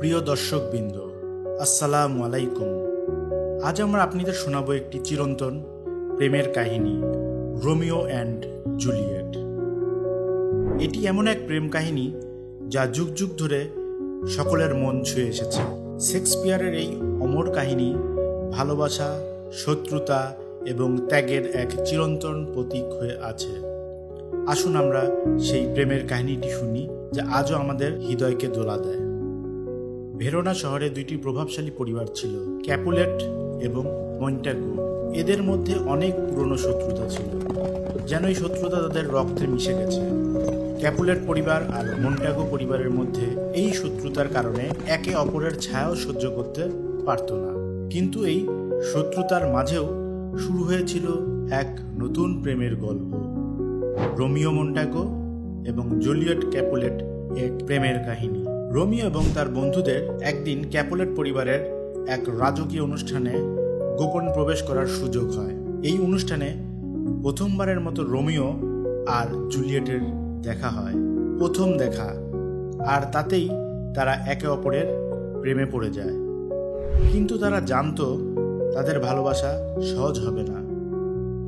প্রিয় দর্শকবৃন্দ, আসসালামু আলাইকুম। আজ আমরা আপনাদের শোনাবো একটি চিরন্তন প্রেমের কাহিনী, রোমিও অ্যান্ড জুলিয়েট। এটি এমন এক প্রেম কাহিনী যা যুগ যুগ ধরে সকলের মন ছুঁয়ে এসেছে। শেক্সপিয়ারের এই অমর কাহিনী ভালোবাসা, শত্রুতা এবং ত্যাগের এক চিরন্তন প্রতীক হয়ে আছে। আসুন আমরা সেই প্রেমের কাহিনীটি শুনি যা আজও আমাদের হৃদয়কে দোলা দেয়। ভেরোনা শহরে দুইটি প্রভাবশালী পরিবার ছিল, ক্যাপুলেট এবং মন্টাগু। এদের মধ্যে অনেক পুরনো শত্রুতা ছিল, যেন এই শত্রুতা তাদের রক্তে মিশে গেছে। ক্যাপুলেট পরিবার আর মন্টাগু পরিবারের মধ্যে এই শত্রুতার কারণে একে অপরের ছায়াও সহ্য করতে পারত না। কিন্তু এই শত্রুতার মাঝেও শুরু হয়েছিল এক নতুন প্রেমের গল্প, রোমিও মন্টাগু এবং জুলিয়েট ক্যাপুলেট এক প্রেমের কাহিনী। রোমিও এবং তার বন্ধুদের একদিন ক্যাপুলেট পরিবারের এক রাজকীয় অনুষ্ঠানে গোপন প্রবেশ করার সুযোগ হয়। এই অনুষ্ঠানে প্রথমবারের মতো রোমিও আর জুলিয়েটের দেখা হয়। প্রথম দেখা, আর তাতেই তারা একে অপরের প্রেমে পড়ে যায়। কিন্তু তারা জানতো তাদের ভালোবাসা সহজ হবে না,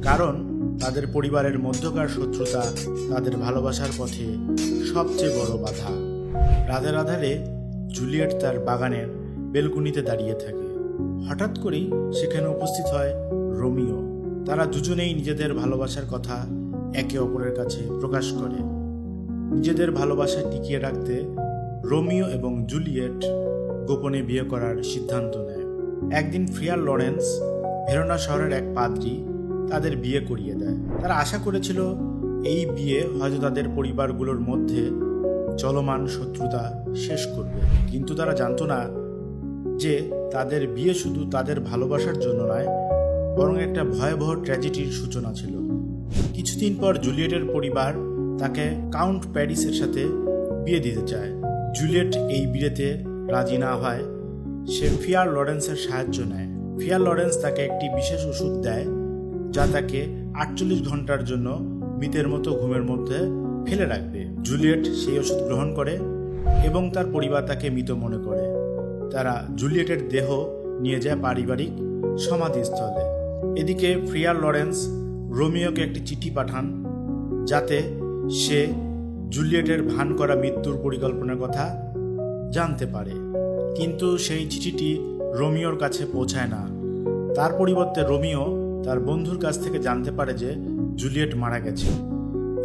কারণ তাদের পরিবারের মধ্যকার শত্রুতা তাদের ভালোবাসার পথে সবচেয়ে বড় বাধা। রাতের আধারে জুলিয়েট তার বাগানের বেলকুনিতে দাঁড়িয়ে থাকে। হঠাৎ করেই সেখানে উপস্থিত হয় রোমিও। তারা দুজনেই নিজেদের ভালোবাসার কথা একে অপরের কাছে প্রকাশ করে। নিজেদের ভালোবাসা টিকিয়ে রাখতে রোমিও এবং জুলিয়েট গোপনে বিয়ে করার সিদ্ধান্ত নেয়। একদিন ফ্রিয়ার লরেন্স, ভেরোনা শহরের এক পাদ্রী, তাদের বিয়ে করিয়ে দেয়। তারা আশা করেছিল এই বিয়ে হয়তো তাদের পরিবারগুলোর মধ্যে চলমান শত্রুতা শেষ করবে। কিন্তু তারা জানতো না যে তাদের বিয়ে শুধু তাদের ভালোবাসার জন্য নয়, বরং একটা ভয়াবহ ট্র্যাজেডির সূচনা ছিল। কিছুদিন পর জুলিয়েটের পরিবার তাকে কাউন্ট প্যারিসের সাথে বিয়ে দিতে চায়। জুলিয়েট এই বিয়েতে রাজি না হয়। সে ফিয়ার লরেন্সের সাহায্য নেয়। ফিয়ার লরেন্স তাকে একটি বিশেষ ওষুধ দেয় যা তাকে 48 ঘন্টার জন্য মৃতের মতো ঘুমের মধ্যে ফেলে রাখবে। জুলিয়েট সেই ওষুধ গ্রহণ করে এবং তার পরিবার তাকে মৃত মনে করে। তারা জুলিয়েটের দেহ নিয়ে যায় পারিবারিক সমাধিস্থলে। এদিকে ফ্রিয়ার লরেন্স রোমিওকে একটি চিঠি পাঠান যাতে সে জুলিয়েটের ভান করা মৃত্যুর পরিকল্পনার কথা জানতে পারে। কিন্তু সেই চিঠিটি রোমিওর কাছে পৌঁছায় না। তার পরিবর্তে রোমিও তার বন্ধুর কাছ থেকে জানতে পারে যে জুলিয়েট মারা গেছে।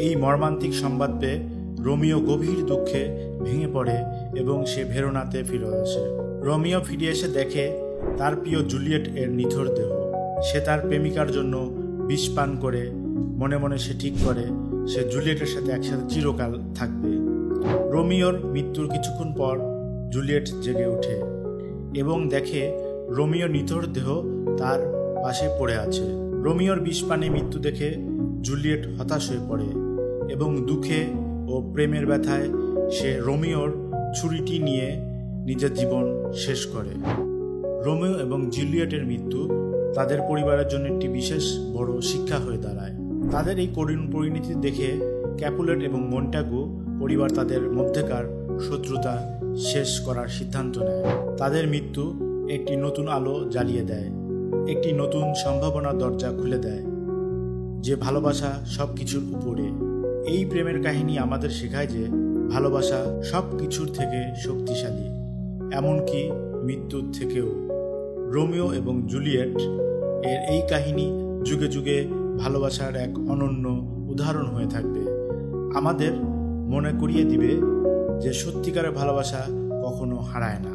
এই মর্মান্তিক সংবাদ পেয়ে রোমিও গভীর দুঃখে ভেঙে পড়ে এবং সে ভেরোনাতে ফিরে আসে। রোমিও ফিরে এসে দেখে তার প্রিয় জুলিয়েট এর নিথর দেহ। সে তার প্রেমিকার জন্য বিষ পান করে মনে মনে সে ঠিক করে সে জুলিয়েটের সাথে একসাথে চিরকাল থাকবে। রোমিওর মৃত্যুর কিছুক্ষণ পর জুলিয়েট জেগে ওঠে এবং দেখে রোমিও নিথর দেহ তার পাশে পড়ে আছে। রোমিওর বিষ পানে মৃত্যু দেখে জুলিয়েট হতাশ হয়ে পড়ে এবং দুঃখে ও প্রেমের ব্যথায় সে রোমিওর ছুরিটি নিয়ে নিজের জীবন শেষ করে। রোমিও এবং জুলিয়েটের মৃত্যু তাদের পরিবারের জন্য একটি বিশেষ বড় শিক্ষা হয়ে দাঁড়ায়। তাদের এই করুণ পরিণতি দেখে ক্যাপুলেট এবং মন্টাগু পরিবার তাদের মধ্যেকার শত্রুতা শেষ করার সিদ্ধান্ত নেয়। তাদের মৃত্যু একটি নতুন আলো জ্বালিয়ে দেয়, একটি নতুন সম্ভাবনার দরজা খুলে দেয়, যে ভালোবাসা সব কিছুর উপরে। এই প্রেমের কাহিনী আমাদের শেখায় যে ভালোবাসা সব কিছুর থেকে শক্তিশালী, এমনকি মৃত্যুর থেকেও। রোমিও এবং জুলিয়েট এর এই কাহিনী যুগে যুগে ভালোবাসার এক অনন্য উদাহরণ হয়ে থাকবে। আমাদের মনে করিয়ে দিবে যে সত্যিকারের ভালোবাসা কখনো হারায় না।